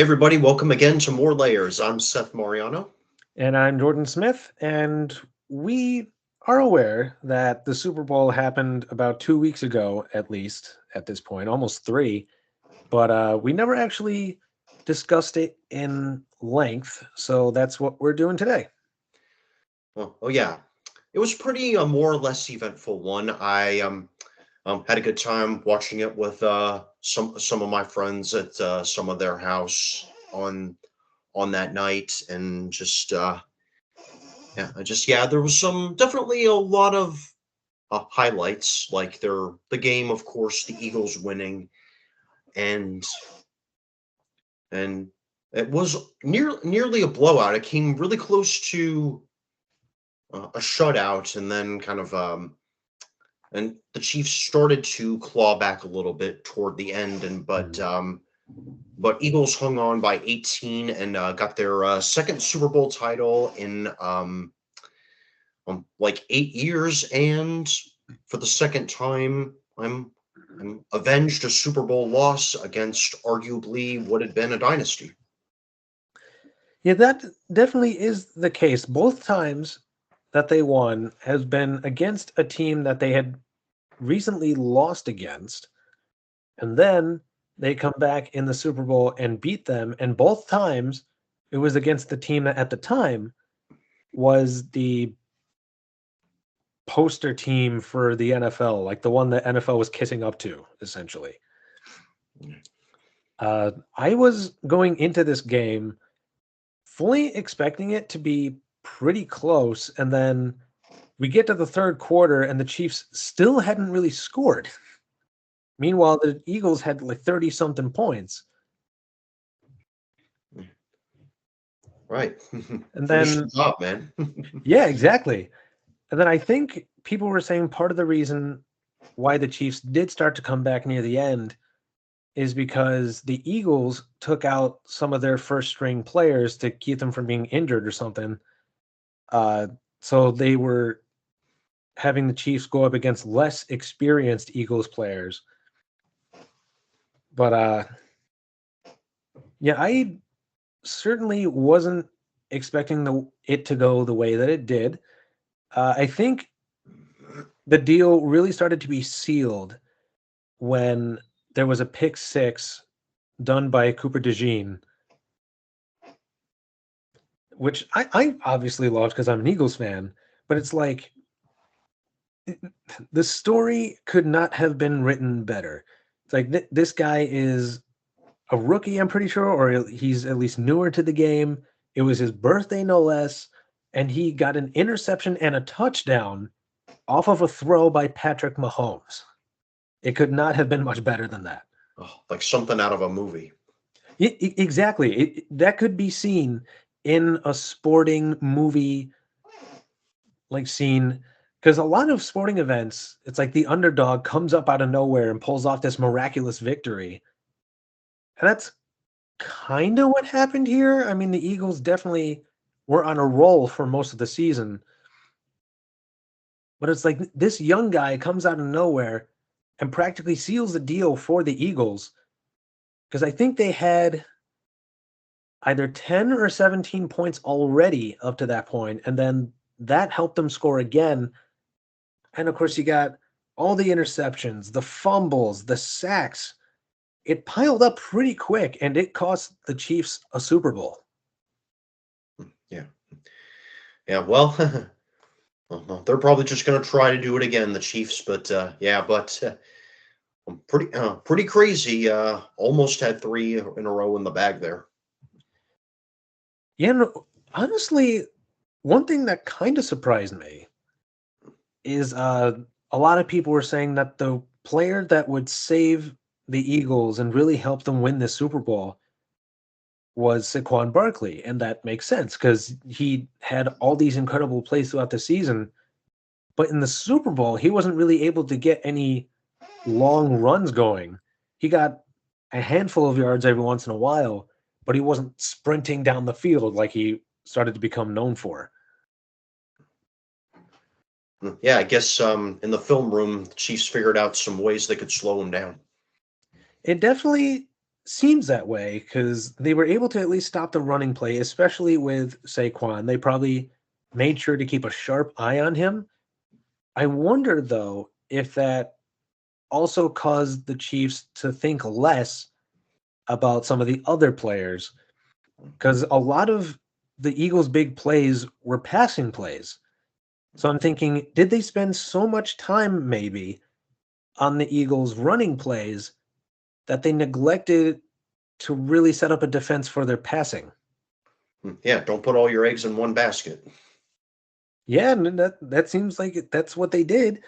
Everybody, welcome again to More Layers. I'm Seth Mariano. And I'm Jordan Smith, and we are aware that the Super Bowl happened about 2 weeks ago, at least at this point, almost three, but we never actually discussed it in length. So that's what we're doing today. Yeah, it was pretty more or less eventful one. I had a good time watching it with some of my friends at some of their house on that night, and there was some definitely a lot of highlights, like the game, of course, the Eagles winning, and and it was nearly a blowout. It came really close to a shutout, and then and the Chiefs started to claw back a little bit toward the end, and Mm. but Eagles hung on by 18 and got their second Super Bowl title in like 8 years, and for the second time, I'm avenged a Super Bowl loss against arguably what had been a dynasty. Yeah, that definitely is the case. Both times that they won has been against a team that they had recently lost against. And then they come back in the Super Bowl and beat them. And both times it was against the team that at the time was the poster team for the NFL, like the one that NFL was kissing up to, essentially. I was going into this game fully expecting it to be pretty close. And then we get to the third quarter and the Chiefs still hadn't really scored. Meanwhile, the Eagles had like 30 something points. Right. And Finish then, the job, man. yeah, exactly. And then I think people were saying part of the reason why the Chiefs did start to come back near the end is because the Eagles took out some of their first string players to keep them from being injured or something. Uh, so they were having the Chiefs go up against less experienced Eagles players. But yeah, I certainly wasn't expecting it to go the way that it did. I think the deal really started to be sealed when there was a pick six done by Cooper DeJean, which I obviously loved because I'm an Eagles fan, but it's like the story could not have been written better. It's like this guy is a rookie, I'm pretty sure, or he's at least newer to the game. It was his birthday, no less, and he got an interception and a touchdown off of a throw by Patrick Mahomes. It could not have been much better than that. Oh, like something out of a movie. Exactly. That could be seen in a sporting movie like scene because a lot of sporting events, it's like the underdog comes up out of nowhere and pulls off this miraculous victory. And that's kind of what happened here. I mean, the Eagles definitely were on a roll for most of the season, but it's like this young guy comes out of nowhere and practically seals the deal for the Eagles because I think they had either 10 or 17 points already up to that point, and then that helped them score again. And of course, you got all the interceptions, the fumbles, the sacks. It piled up pretty quick, and it cost the Chiefs a Super Bowl. Yeah. Yeah. Well, well, they're probably just going to try to do it again, the Chiefs. But pretty crazy. Almost had three in a row in the bag there. Yeah, no, honestly, one thing that kind of surprised me is a lot of people were saying that the player that would save the Eagles and really help them win this Super Bowl was Saquon Barkley, and that makes sense because he had all these incredible plays throughout the season. But in the Super Bowl, he wasn't really able to get any long runs going. He got a handful of yards every once in a while, but he wasn't sprinting down the field like he started to become known for. Yeah, I guess in the film room, the Chiefs figured out some ways they could slow him down. It definitely seems that way because they were able to at least stop the running play, especially with Saquon. They probably made sure to keep a sharp eye on him. I wonder, though, if that also caused the Chiefs to think less about some of the other players because a lot of the Eagles' big plays were passing plays. So I'm thinking, did they spend so much time maybe on the Eagles' running plays that they neglected to really set up a defense for their passing? Yeah, don't put all your eggs in one basket. Yeah, and that seems like that's what they did.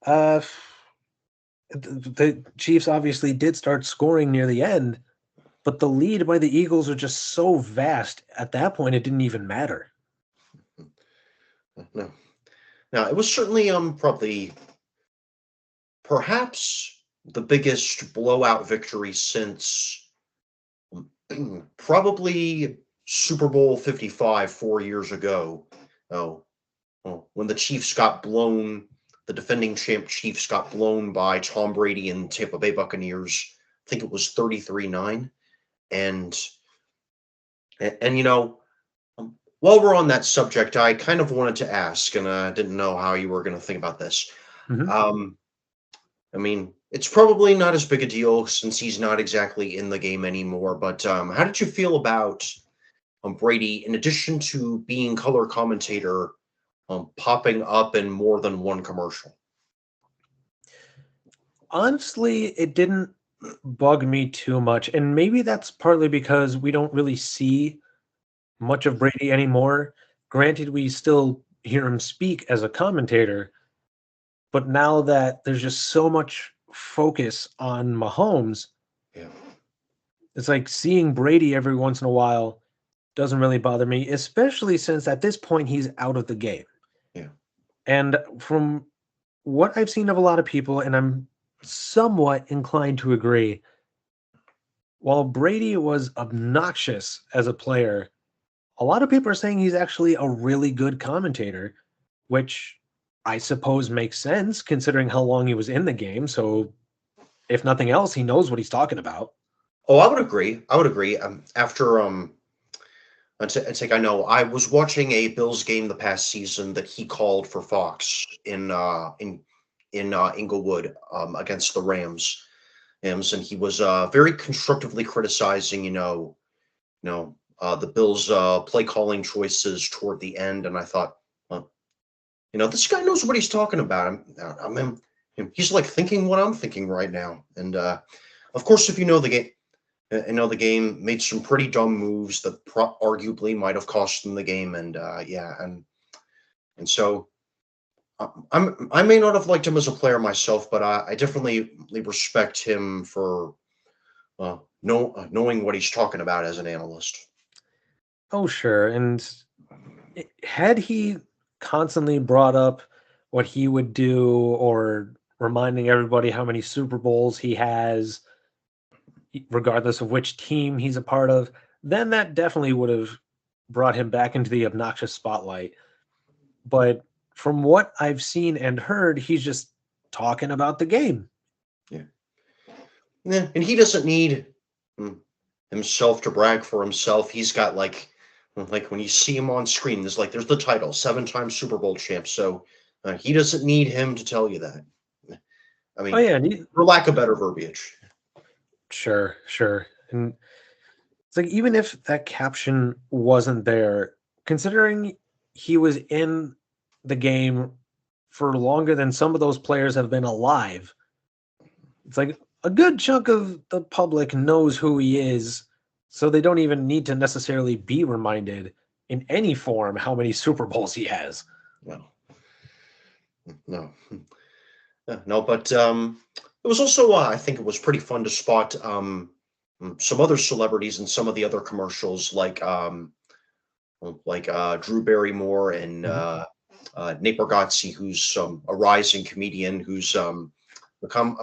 Uh, the Chiefs obviously did start scoring near the end, but the lead by the Eagles are just so vast. At that point, it didn't even matter. No. Now, it was certainly probably perhaps the biggest blowout victory since probably Super Bowl 55 4 years ago. Oh, when the Chiefs got blown, the defending champ Chiefs got blown by Tom Brady and Tampa Bay Buccaneers. I think it was 33-9. And and while we're on that subject, I kind of wanted to ask, and I didn't know how you were going to think about this. Mhm. Um, I mean, it's probably not as big a deal since he's not exactly in the game anymore. But how did you feel about Brady, in addition to being color commentator, popping up in more than one commercial? Honestly, it didn't bug me too much, and maybe that's partly because we don't really see much of Brady anymore. Granted, we still hear him speak as a commentator, but now that there's just so much focus on Mahomes, Yeah, it's like seeing Brady every once in a while doesn't really bother me, especially since at this point he's out of the game. yeah, And from what I've seen of a lot of people, and I'm somewhat inclined to agree, while Brady was obnoxious as a player, a lot of people are saying he's actually a really good commentator, which I suppose makes sense considering how long he was in the game. So, if nothing else, he knows what he's talking about. Oh, I would agree. I would agree. After I think I know. I was watching a Bills game the past season that he called for Fox in Inglewood against the Rams, and he was very constructively criticizing, the Bills' play calling choices toward the end, and I thought, well, this guy knows what he's talking about. He's like thinking what I'm thinking right now, and of course, if you know the game. The game made some pretty dumb moves that arguably might have cost them the game, and yeah, and so I may not have liked him as a player myself, but I definitely respect him for knowing what he's talking about as an analyst. Oh, sure. And had he constantly brought up what he would do or reminding everybody how many Super Bowls he has, regardless of which team he's a part of, then that definitely would have brought him back into the obnoxious spotlight. But from what I've seen and heard, he's just talking about the game. Yeah, yeah, and he doesn't need mm, himself to brag for himself. He's got like when you see him on screen, there's the title, 7-time Super Bowl champ. So he doesn't need him to tell you that. I Oh mean, yeah, and for lack of better verbiage. sure, sure. And it's like even if that caption wasn't there, considering he was in the game for longer than some of those players have been alive, it's like a good chunk of the public knows who he is, so they don't even need to necessarily be reminded in any form how many Super Bowls he has. No, no. No, but it was also I think it was pretty fun to spot some other celebrities in some of the other commercials, like Drew Barrymore and Mhm. Nate Bargatze, who's a rising comedian who's become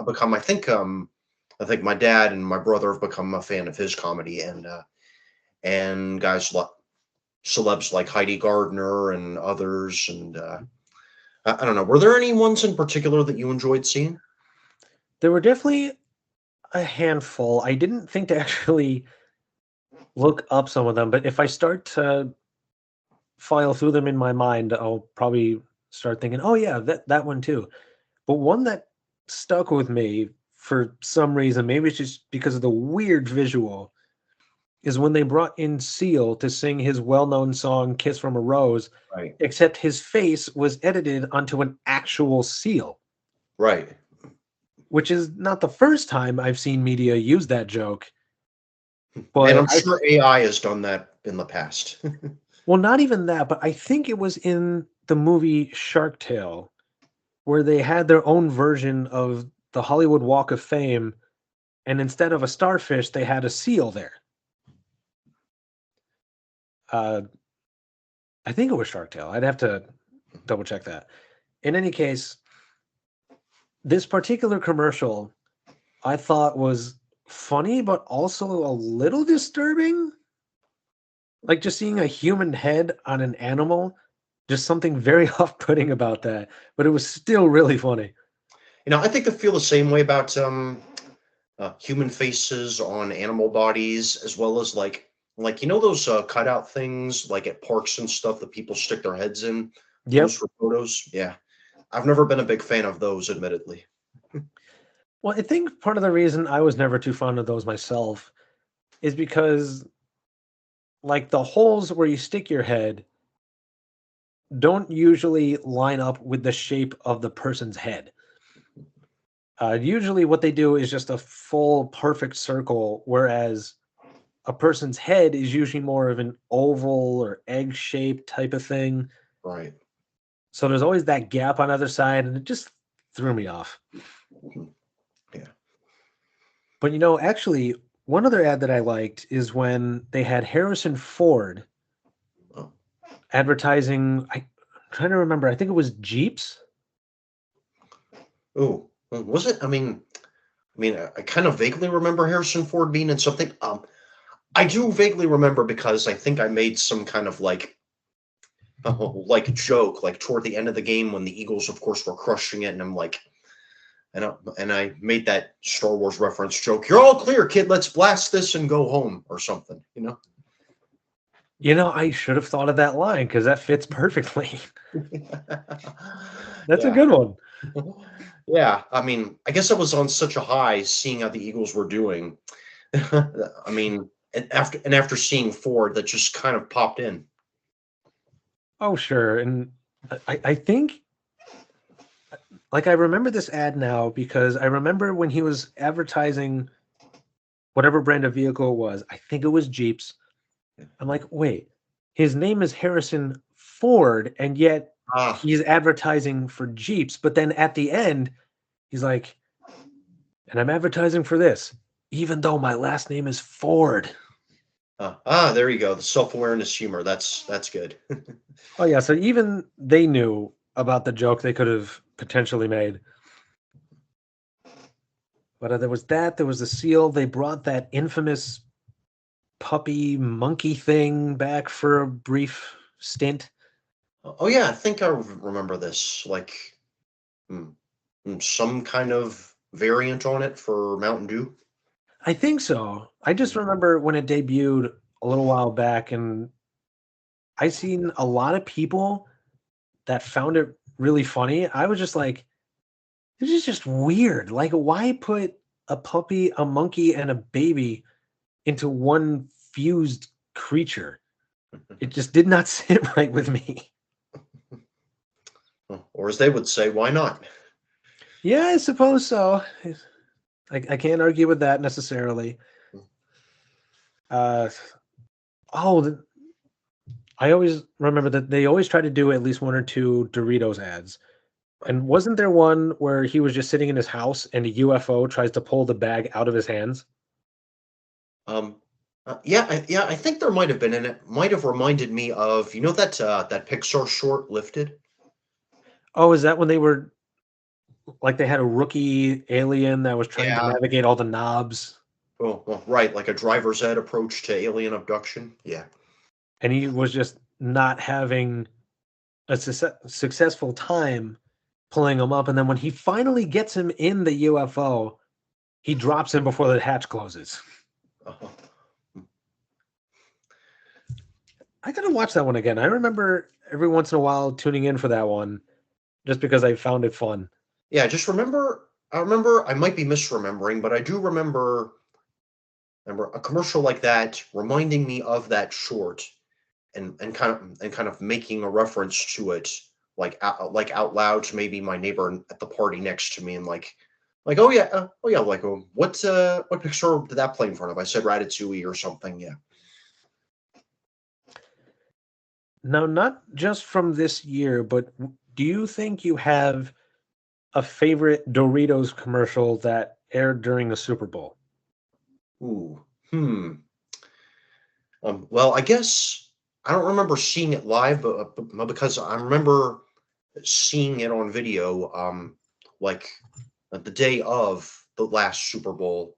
I think my dad and my brother have become a fan of his comedy, and guys like celebs like Heidi Gardner and others, and I don't know. Were there any ones in particular that you enjoyed seeing? There were definitely a handful. I didn't think to actually look up some of them, but if I start to file through them in my mind, I'll probably start thinking, "Oh yeah, that one too." But one that stuck with me for some reason, maybe it's just because of the weird visual, is when they brought in Seal to sing his well-known song "Kiss from a Rose," Right. except his face was edited onto an actual seal, Right. which is not the first time I've seen media use that joke. And But I'm I sure AI has done that in the past. Well, not even that, but I think it was in the movie Shark Tale where they had their own version of the Hollywood Walk of Fame, and instead of a starfish, they had a seal there. Uh, I think it was Shark Tale. I'd have to double check that. In any case, this particular commercial I thought was funny, but also a little disturbing. Like just seeing a human head on an animal, just something very off-putting about that, but it was still really funny. I think I feel the same way about human faces on animal bodies, as well as like those cutout things like at parks and stuff that people stick their heads in, pose Yep. for photos. Yeah, I've never been a big fan of those, admittedly. Well, I think part of the reason I was never too fond of those myself is because, like, the holes where you stick your head don't usually line up with the shape of the person's head. Usually, what they do is just a full perfect circle, whereas a person's head is usually more of an oval or egg shaped type of thing. Right. So there's always that gap on either side, and it just threw me off. Mhm. Yeah. But actually, one other ad that I liked is when they had Harrison Ford Oh. advertising. I'm trying to remember. I think it was Jeeps. Ooh. Was it? I kind of vaguely remember Harrison Ford being in something. I do vaguely remember because I think I made some kind of like joke like toward the end of the game when the Eagles, of course, were crushing it, and I'm like, and I made that Star Wars reference joke. You're all clear, kid. Let's blast this and go home or something. I should have thought of that line because that fits perfectly. That's a Yeah. good one. Yeah. I guess I was on such a high seeing how the Eagles were doing. And after seeing Ford, that just kind of popped in. Oh, sure. And I think, like, I remember this ad now because I remember when he was advertising whatever brand of vehicle it was. I think it was Jeeps. I'm like, wait, his name is Harrison Ford, and yet Ah, he's advertising for Jeeps. But then at the end, he's like, and I'm advertising for this, even though my last name is Ford. there you go. The self-awareness humor. That's good. Oh, yeah. So even they knew about the joke they could have potentially made. But there was that, there was the seal. They brought that infamous puppy monkey thing back for a brief stint. Oh yeah, I think I remember this. Like mm, some kind of variant on it for Mountain Dew. I think so. I just remember when it debuted a little while back, and I seen a lot of people that found it really funny. I was just like, this is just weird. Like, why put a puppy, a monkey, and a baby into one fused creature? It just did not sit right with me. Or as they would say, why not? Yeah, I suppose so. I can't argue with that necessarily. Uh, oh, I always remember that they always try to do at least one or two Doritos ads. Right. And wasn't there one where he was just sitting in his house and a UFO tries to pull the bag out of his hands? Um, yeah, I think there might have been, and it might have reminded me of that Pixar short, Lifted. Oh, is that when they were like they had a rookie alien that was trying to Yeah. navigate all the knobs Well, right, like a driver's ed approach to alien abduction. Yeah. and he was just not having a successful time pulling him up, and then when he finally gets him in the UFO, he drops him before the hatch closes. Uh-huh. I gotta watch that one again. I remember every once in a while tuning in for that one just because I found it fun. Yeah, just remember. I remember. I might be misremembering, but I do remember a commercial like that reminding me of that short, and kind of making a reference to it, like out loud to maybe my neighbor at the party next to me, and like oh yeah, like what picture did that play in front of? I said Ratatouille or something. Yeah. Now, not just from this year, but do you think you have a favorite Doritos commercial that aired during the Super Bowl? Ooh. Well, I guess I don't remember seeing it live, but because I remember seeing it on video, like the day of the last Super Bowl.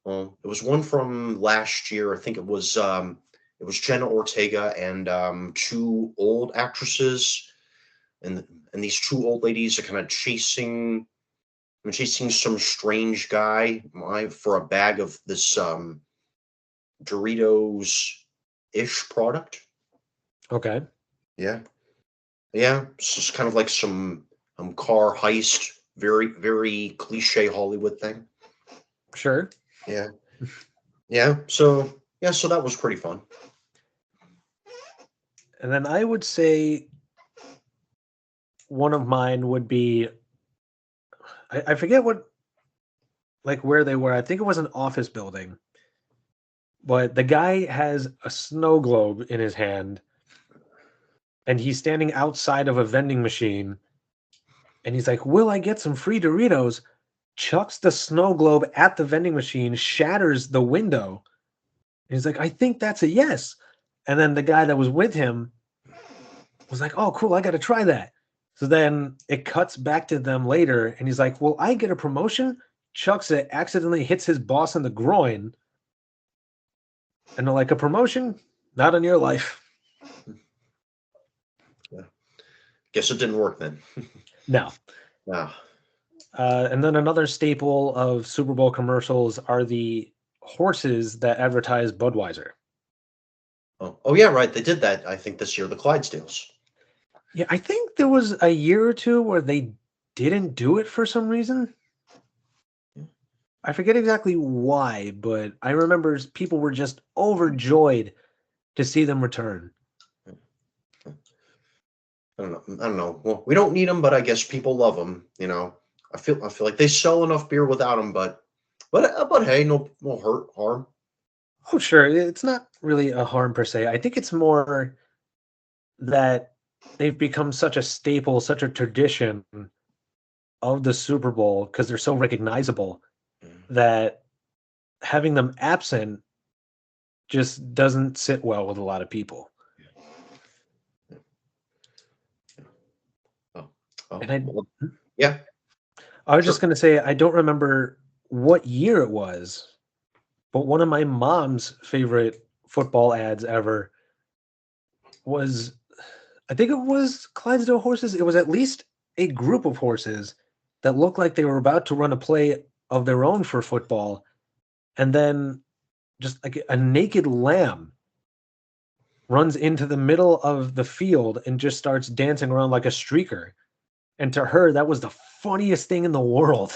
It was one from last year. I think it was Jenna Ortega and two old actresses, and these two old ladies are kind of chasing some strange guy for a bag of this Doritos ish product. Okay, Yeah, yeah. It's just kind of like some car heist, very very cliche Hollywood thing. sure. Yeah, yeah. So that was pretty fun. And then I would say one of mine would be I forget what like where they were. I think it was an office building, but the guy has a snow globe in his hand and he's standing outside of a vending machine and he's like, "Will I get some free Doritos?" Chucks the snow globe at the vending machine, shatters the window. And he's like, "I think that's a yes." And then the guy that was with him was like, "Oh, cool, I got to try that." So then it cuts back to them later, and he's like, "Will I get a promotion?" Chucks it, accidentally hits his boss in the groin, and they're like, "A promotion? Not in your life." Yeah. Guess it didn't work then. No. Wow. And then another staple of Super Bowl commercials are the horses that advertise Budweiser. Oh yeah, right. They did that. I think this year, the Clydesdales. Yeah, I think there was a year or two where they didn't do it for some reason. I forget exactly why, but I remember people were just overjoyed to see them return. I don't know. I don't know. Well, we don't need them, but I guess people love them. I feel like they sell enough beer without them, but hey, no hurt harm. Oh, sure. It's not really a harm per se. I think it's more that they've become such a staple, such a tradition of the Super Bowl because they're so recognizable that having them absent just doesn't sit well with a lot of people. Oh, oh, And I well, yeah, I was just sure. going to say I don't remember what year it was, but one of my mom's favorite football ads ever was I think it was Clydesdale horses. It was at least a group of horses that looked like they were about to run a play of their own for football, and then just like a naked lamb runs into the middle of the field and just starts dancing around like a streaker. And to her, that was the funniest thing in the world.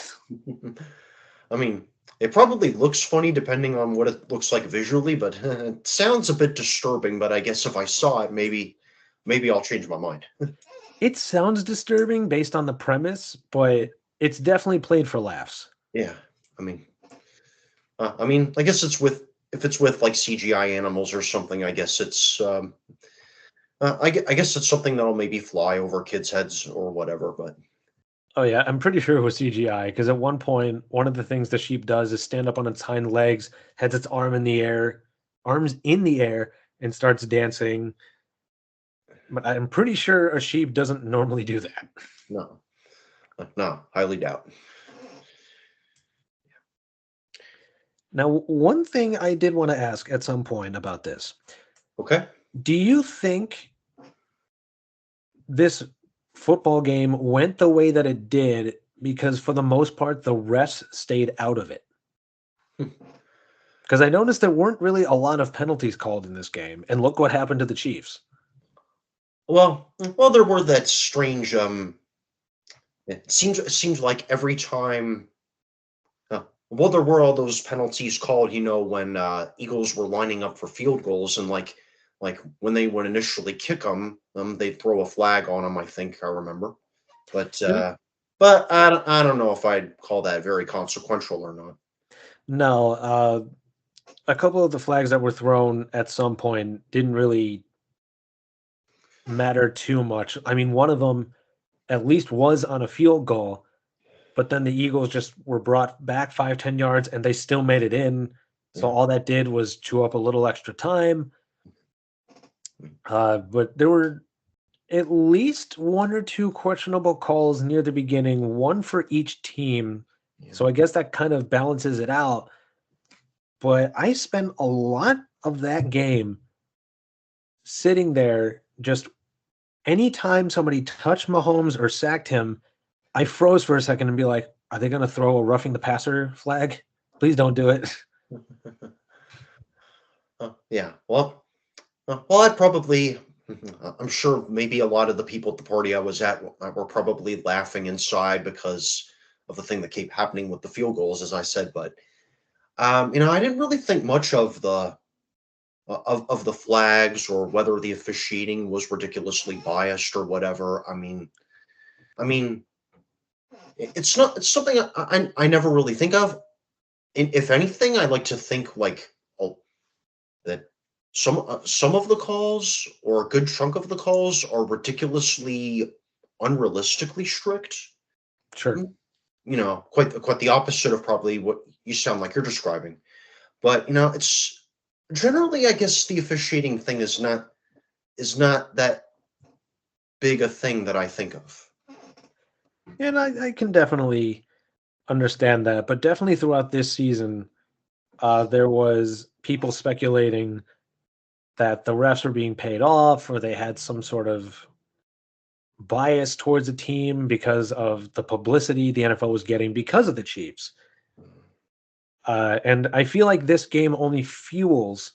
I mean, it probably looks funny depending on what it looks like visually, but it sounds a bit disturbing. But I guess if I saw it, maybe I'll change my mind. It sounds disturbing based on the premise, but it's definitely played for laughs. Yeah, I mean, I guess it's with if it's with like CGI animals or something. I guess it's I guess it's something that'll maybe fly over kids' heads or whatever. But Oh yeah, I'm pretty sure it was CGI because at one point, one of the things the sheep does is stand up on its hind legs, has its arms in the air, and starts dancing. But I'm pretty sure a sheep doesn't normally do that. no, no, highly doubt. Now, one thing I did want to ask at some point about this: Okay. do you think this football game went the way that it did because, for the most part, the refs stayed out of it? Because I noticed there weren't really a lot of penalties called in this game, and look what happened to the Chiefs. Well, there were that strange. It seems like every time. Well, there were all those penalties called, when Eagles were lining up for field goals, and like when they would initially kick them, they'd throw a flag on them. I think I remember, but Yeah. I don't know if I'd call that very consequential or not. No, a couple of the flags that were thrown at some point didn't really matter too much. I mean, one of them at least was on a field goal, but then the Eagles just were brought back 5-10 yards and they still made it in. So Yeah. all that did was chew up a little extra time. But there were at least one or two questionable calls near the beginning, one for each team. Yeah. So I guess that kind of balances it out. But I spent a lot of that game sitting there just anytime somebody touched Mahomes or sacked him, I froze for a second and be like, are they going to throw a roughing the passer flag? Please don't do it. Yeah. Well, I'd probably. I'm sure maybe a lot of the people at the party I was at were probably laughing inside because of the thing that kept happening with the field goals, as I said. But I didn't really think much of the flags or whether the officiating was ridiculously biased or whatever. I mean, it's something I never really think of. And if anything, I like to think like, oh, that some of the calls or a good chunk of the calls are ridiculously unrealistically strict. Sure. Mm, quite the opposite of probably what you sound like you're describing. But it's generally, I guess, the officiating thing is not that big a thing that I think of. And I can definitely understand that. But definitely throughout this season, there was people speculating that the refs were being paid off or they had some sort of bias towards the team because of the publicity the NFL was getting because of the Chiefs. And I feel like this game only fuels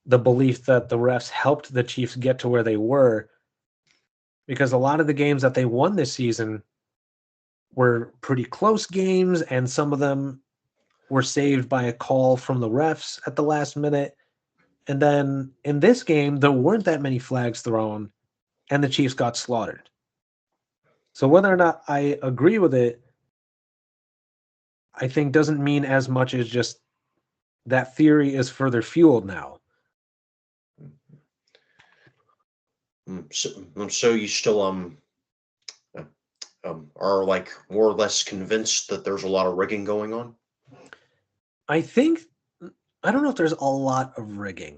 the belief that the refs helped the Chiefs get to where they were because a lot of the games that they won this season were pretty close games, and some of them were saved by a call from the refs at the last minute. And then in this game, there weren't that many flags thrown, and the Chiefs got slaughtered. So whether or not I agree with it, I think doesn't mean as much as just that theory is further fueled now. So you still uh, are like more or less convinced that there's a lot of rigging going on? I think I don't know if there's a lot of rigging,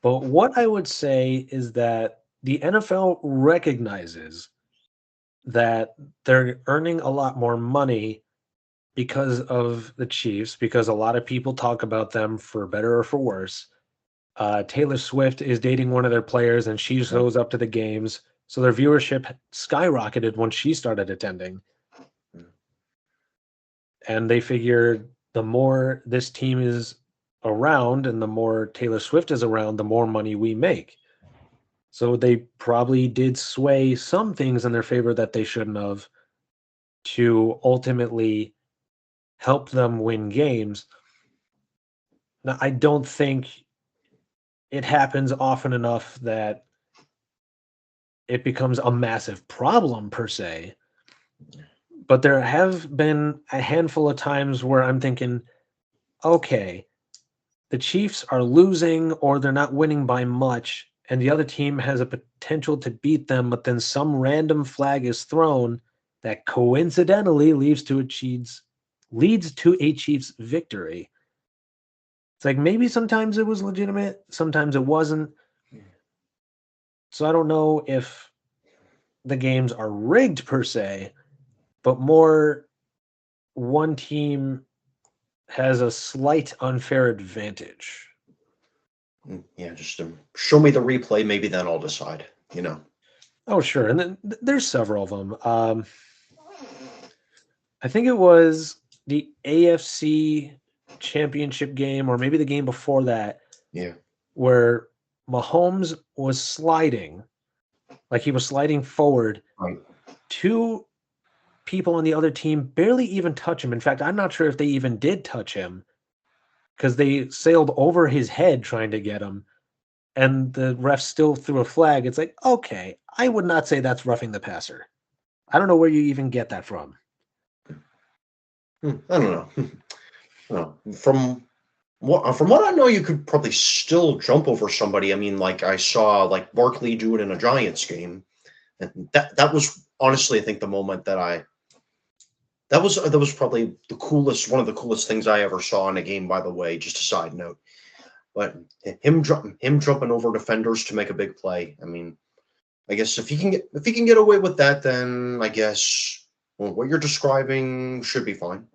but what I would say is that the NFL recognizes that they're earning a lot more money because of the Chiefs, because a lot of people talk about them for better or for worse. Taylor Swift is dating one of their players and she Yeah. shows up to the games. So their viewership skyrocketed when she started attending. Yeah. And they figured the more this team is around and the more Taylor Swift is around, the more money we make. So they probably did sway some things in their favor that they shouldn't have to ultimately help them win games. Now, I don't think it happens often enough that it becomes a massive problem per se, but there have been a handful of times where I'm thinking, okay, the Chiefs are losing or they're not winning by much, and the other team has a potential to beat them, but then some random flag is thrown that coincidentally leads to a Chiefs victory. It's like maybe sometimes it was legitimate, sometimes it wasn't. So I don't know if the games are rigged per se, but more one team has a slight unfair advantage. Yeah, just show me the replay. Maybe then I'll decide. Oh, sure. And then there's several of them. I think it was the AFC. championship game, or maybe the game before that, Yeah. where Mahomes was sliding, like he was sliding forward. Right. Two people on the other team barely even touch him. In fact, I'm not sure if they even did touch him because they sailed over his head trying to get him, and the ref still threw a flag. It's like, okay, I would not say that's roughing the passer. I don't know where you even get that from. I don't know. I don't know. From what I know, you could probably still jump over somebody. I mean, like I saw like Barkley do it in a Giants game, and that was honestly, I think, the moment that was probably one of the coolest things I ever saw in a game. By the way, just a side note, but him jumping over defenders to make a big play. I mean, I guess if he can get away with that, then I guess what you're describing should be fine.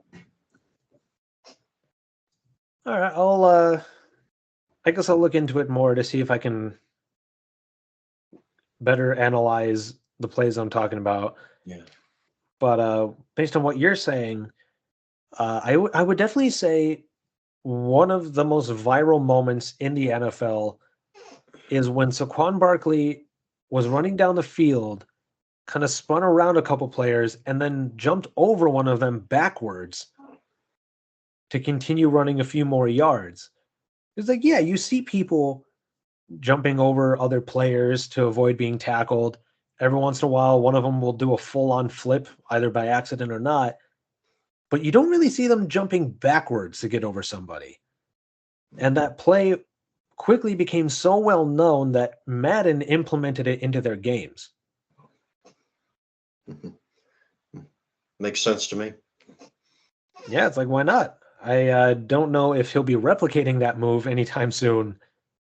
All right, I guess I'll look into it more to see if I can better analyze the plays I'm talking about. Yeah. But based on what you're saying, I would definitely say one of the most viral moments in the NFL is when Saquon Barkley was running down the field, kind of spun around a couple players, and then jumped over one of them backwards to continue running a few more yards. It's like, yeah, you see people jumping over other players to avoid being tackled. Every once in a while, one of them will do a full on flip, either by accident or not, but you don't really see them jumping backwards to get over somebody. And that play quickly became so well known that Madden implemented it into their games. Mhm. Makes sense to me. Yeah, it's like, why not? I don't know if he'll be replicating that move anytime soon,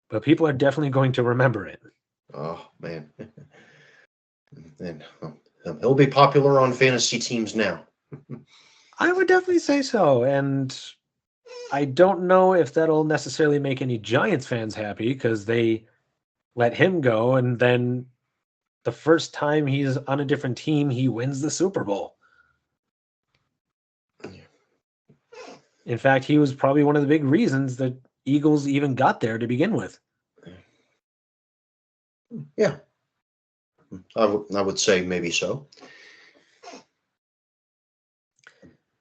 but people are definitely going to remember it. Oh man, and he'll be popular on fantasy teams now. I would definitely say so. And I don't know if that'll necessarily make any Giants fans happy because they let him go. And then the first time he's on a different team, he wins the Super Bowl. In fact, he was probably one of the big reasons that Eagles even got there to begin with. Yeah, I would say maybe so.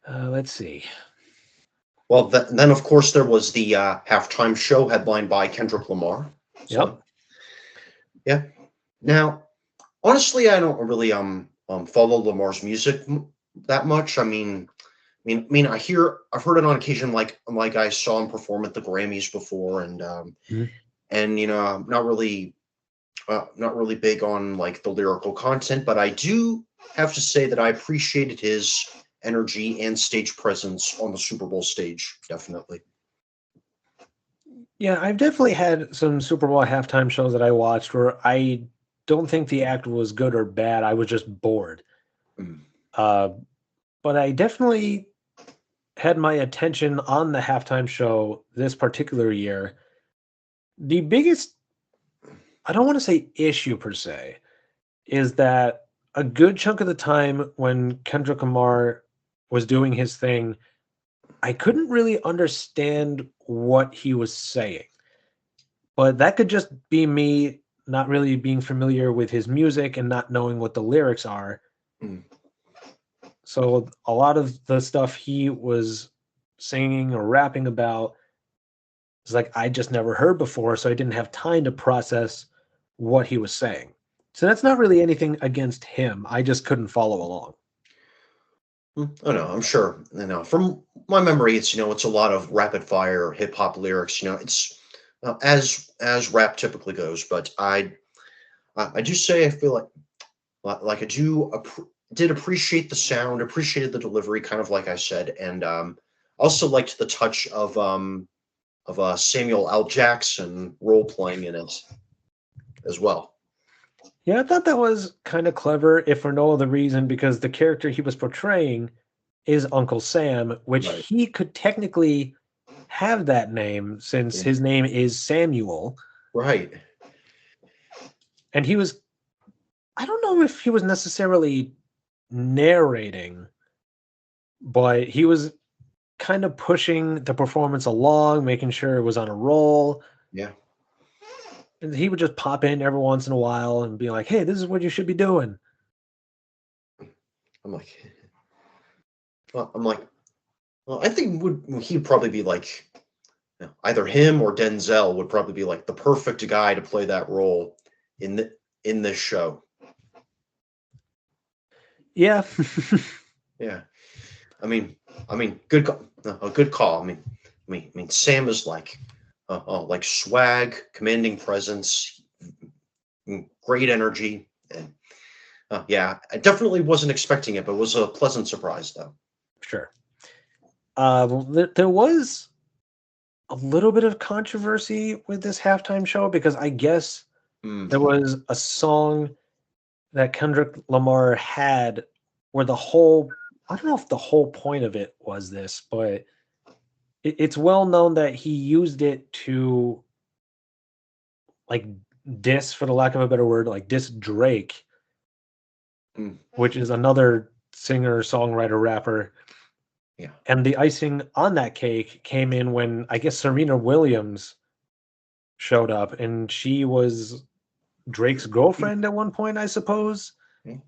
Let's see. Well, then of course there was the halftime show headlined by Kendrick Lamar. Yep. So yeah. Now, honestly, I don't really follow Lamar's music that much. I mean, I've heard it on occasion, like I saw him perform at the Grammys before, Mhm. and I'm not really big on like the lyrical content, but I do have to say that I appreciated his energy and stage presence on the Super Bowl stage. Definitely. Yeah, I've definitely had some Super Bowl halftime shows that I watched where I don't think the act was good or bad. I was just bored. Mm. Uh, but I definitely had my attention on the halftime show this particular year. The biggest, I don't want to say issue per se, is that a good chunk of the time when Kendrick Lamar was doing his thing, I couldn't really understand what he was saying. But that could just be me not really being familiar with his music and not knowing what the lyrics are. Mm. So a lot of the stuff he was singing or rapping about is like I just never heard before, so I didn't have time to process what he was saying. So that's not really anything against him. I just couldn't follow along. I know. I'm sure. From my memory, it's a lot of rapid fire hip hop lyrics. It's as rap typically goes. But I do say I feel like I did appreciate the sound, appreciated the delivery, kind of like I said, and also liked the touch of Samuel L. Jackson role playing in it as well. Yeah, I thought that was kind of clever, if for no other reason, because the character he was portraying is Uncle Sam, which Right. he could technically have that name since Yeah. his name is Samuel. Right. And he was, I don't know if he was necessarily narrating, but he was kind of pushing the performance along, making sure it was on a roll. Yeah. And he would just pop in every once in a while and be like, "Hey, this is what you should be doing." I'm like, I'm like, well, I think he'd probably be like, either him or Denzel would probably be like the perfect guy to play that role in this show. Yeah. Yeah. I mean, good, a good call. I mean, Sam is like swag, commanding presence, great energy, and yeah, I definitely wasn't expecting it, but it was a pleasant surprise, though. Sure. Well, there was a little bit of controversy with this halftime show because I guess Mm, there was a song that Kendrick Lamar had where the whole I don't know if the whole point of it was this, but it's well known that he used it to like diss, for the lack of a better word, like diss Drake, mm, which is another singer, songwriter, rapper. yeah. And the icing on that cake came in when I guess Serena Williams showed up, and she was Drake's girlfriend at one point, I suppose. Yeah.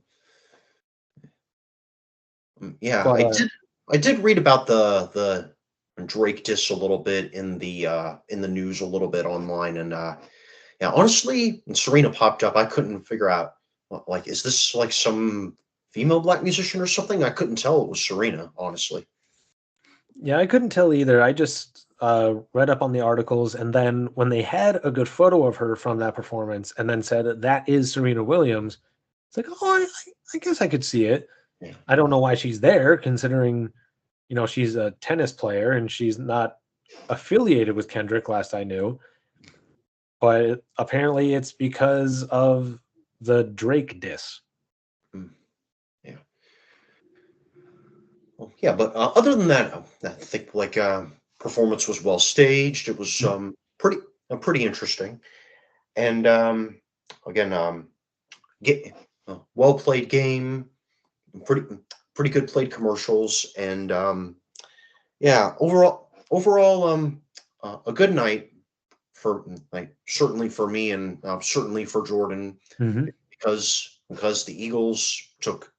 Yeah, But I did read about the Drake diss a little bit in the news a little bit online, and yeah, honestly, when Serena popped up, I couldn't figure out like, is this like some female black musician or something? I couldn't tell it was Serena, honestly. yeah, I couldn't tell either. I just read up on the articles, and then when they had a good photo of her from that performance, and then said that is Serena Williams, it's like, oh, I guess I could see it. Yeah. I don't know why she's there, considering she's a tennis player and she's not affiliated with Kendrick. Last I knew, but apparently it's because of the Drake diss. Mm, yeah. Well, yeah, but other than that, I think like performance was well staged. It was pretty interesting, and again, get well played game, pretty pretty good played commercials, and yeah, overall, a good night for like certainly for me and certainly for Jordan Mhm. because the Eagles took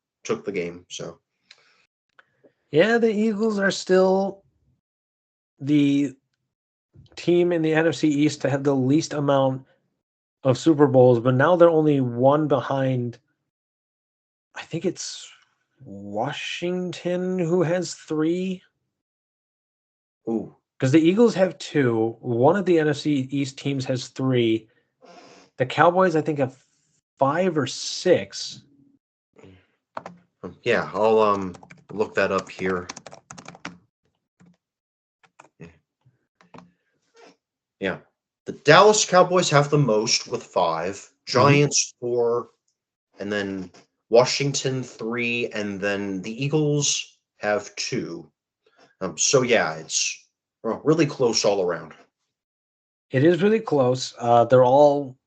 the game. So Yeah, the Eagles are still the team in the NFC East to have the least amount of Super Bowls, but now they're only one behind. I think it's Washington who has 3 ooh, because the Eagles have 2. One of the NFC East teams has 3. The Cowboys, I think, have 5 or 6. yeah, I'll look that up here. Yeah. Yeah. The Dallas Cowboys have the most with 5, Mhm. Giants 4, and then Washington 3, and then the Eagles have 2. So yeah, it's really close all around. It is really close. They're all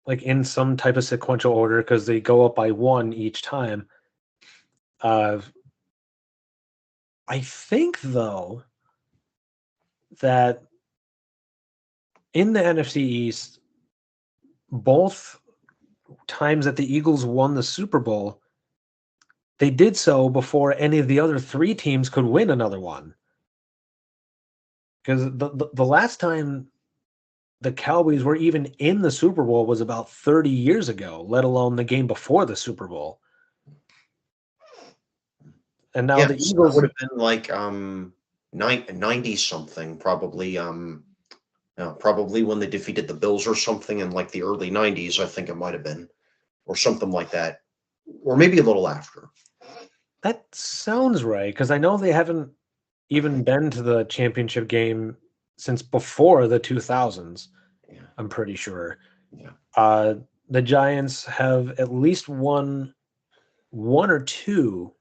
like in some type of sequential order because they go up by 1 each time. Uh, I think though that in the NFC East, both times that the Eagles won the Super Bowl, they did so before any of the other 3 teams could win another one. Because the last time the Cowboys were even in the Super Bowl was about 30 years ago, let alone the game before the Super Bowl. And now Yeah, the so that would Eagles, have been like 90 something, probably probably when they defeated the Bills or something in like the early 90s, I think it might have been, or something like that, or maybe a little after. that sounds right, because I know they haven't even been to the championship game since before the 2000s, Yeah, I'm pretty sure. yeah. Uh, the Giants have at least won 1 or 2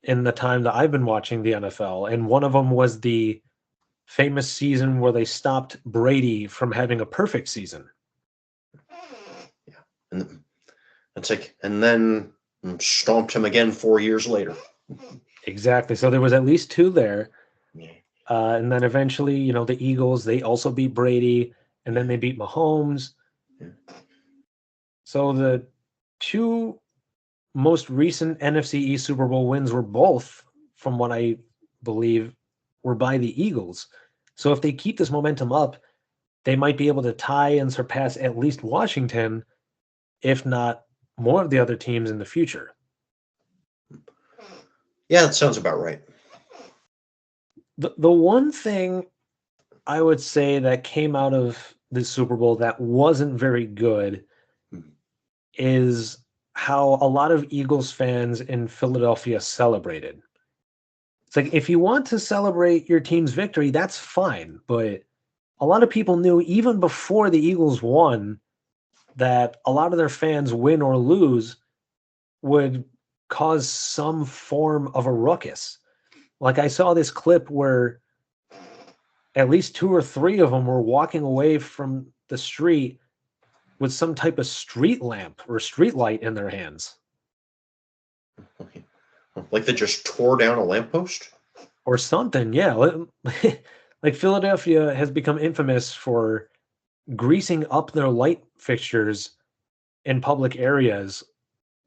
in the time that I've been watching the NFL, and one of them was the famous season where they stopped Brady from having a perfect season. Yeah, and it's like, and then stomped him again 4 years later. Exactly. So there was at least two there. Yeah, And then eventually, the Eagles, they also beat Brady, and then yeah, they beat Mahomes. yeah. So the two most recent NFC East Super Bowl wins were both, from what I believe, were by the Eagles. So if they keep this momentum up, they might be able to tie and surpass at least Washington, if not more of the other teams in the future. Yeah, that sounds about right. The one thing I would say that came out of the Super Bowl that wasn't very good Mhm. is how a lot of Eagles fans in Philadelphia celebrated. It's like if you want to celebrate your team's victory, that's fine. But a lot of people knew even before the Eagles won that a lot of their fans, win or lose, would cause some form of a ruckus. Like I saw this clip where at least two or three of them were walking away from the street with some type of street lamp or street light in their hands Like they just tore down a lamppost? or something. Yeah. Like Philadelphia has become infamous for greasing up their light fixtures in public areas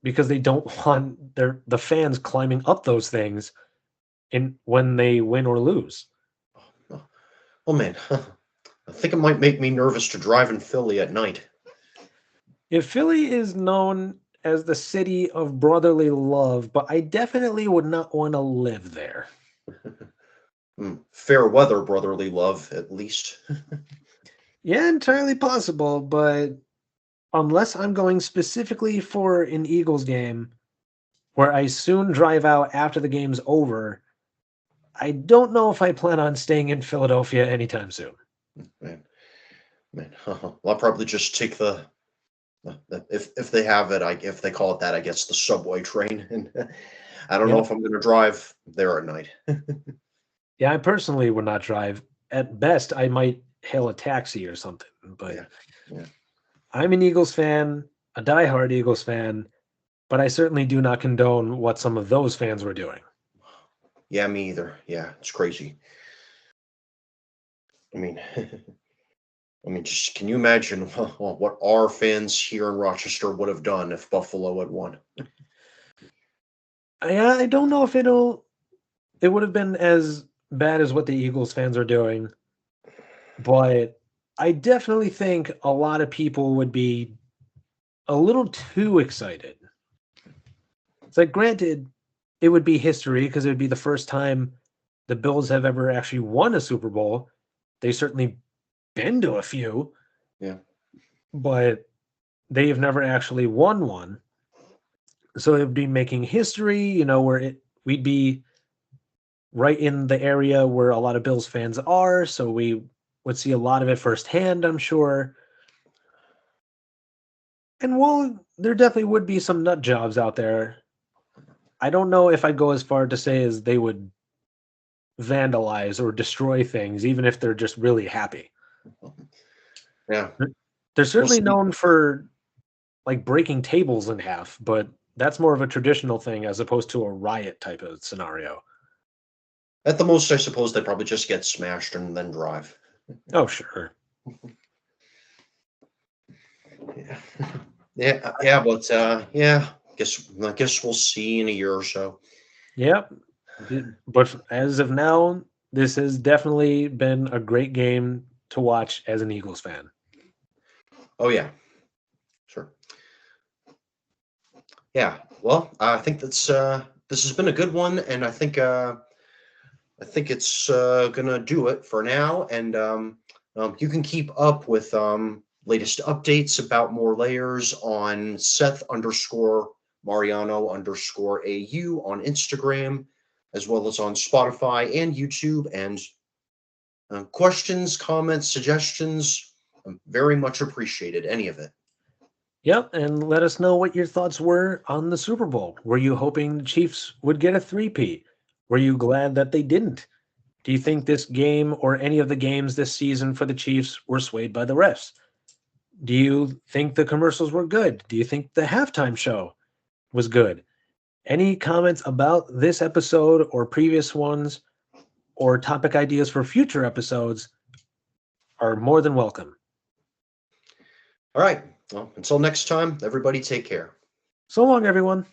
because they don't want the fans climbing up those things in when they win or lose. Oh, oh man, I think it might make me nervous to drive in Philly at night. If Philly is known as the city of brotherly love, but I definitely would not want to live there. Fair weather brotherly love, at least. Yeah, entirely possible, but unless I'm going specifically for an Eagles game where I soon drive out after the game's over, I don't know if I plan on staying in Philadelphia anytime soon. Man, man, well, I'll probably just take if they have it, if they call it that, I guess the subway train, and I don't know Yep. if I'm going to drive there at night. Yeah, I personally would not drive. At best, I might hail a taxi or something, but Yeah, yeah, I'm an Eagles fan, a diehard Eagles fan, but I certainly do not condone what some of those fans were doing. yeah. Me either. Yeah, it's crazy. I mean, I mean, just can you imagine what our fans here in Rochester would have done if Buffalo had won? I don't know if it would have been as bad as what the Eagles fans are doing, but I definitely think a lot of people would be a little too excited. It's like, granted, it would be history because it would be the first time the Bills have ever actually won a Super Bowl. They certainly been to a few, Yeah, but they've never actually won one. So it would be making history, where we'd be right in the area where a lot of Bills fans are. So we would see a lot of it firsthand, I'm sure. And while there definitely would be some nut jobs out there, I don't know if I'd go as far to say as they would vandalize or destroy things, even if they're just really happy. yeah. They're they're We'll certainly see. known for like breaking tables in half, but that's more of a traditional thing as opposed to a riot type of scenario. At the most, I suppose they probably just get smashed and then drive. Oh, sure. Yeah, yeah. But yeah. I guess we'll see in a year or so. Yep. But as of now, this has definitely been a great game to watch as an Eagles fan. Oh yeah, sure. Yeah. Well, I think this has been a good one, and I think it's gonna do it for now. And you can keep up with latest updates about more layers on Seth underscore Mariano underscore AU on Instagram, as well as on Spotify and YouTube. And questions, comments, suggestions, very much appreciated. Any of it. Yep, and let us know what your thoughts were on the Super Bowl. Were you hoping the Chiefs would get a three-peat? Were you glad that they didn't? Do you think this game or any of the games this season for the Chiefs were swayed by the refs? Do you think the commercials were good? Do you think the halftime show was good? Any comments about this episode or previous ones or topic ideas for future episodes are more than welcome. All right. Well, until next time, everybody take care. So long, everyone.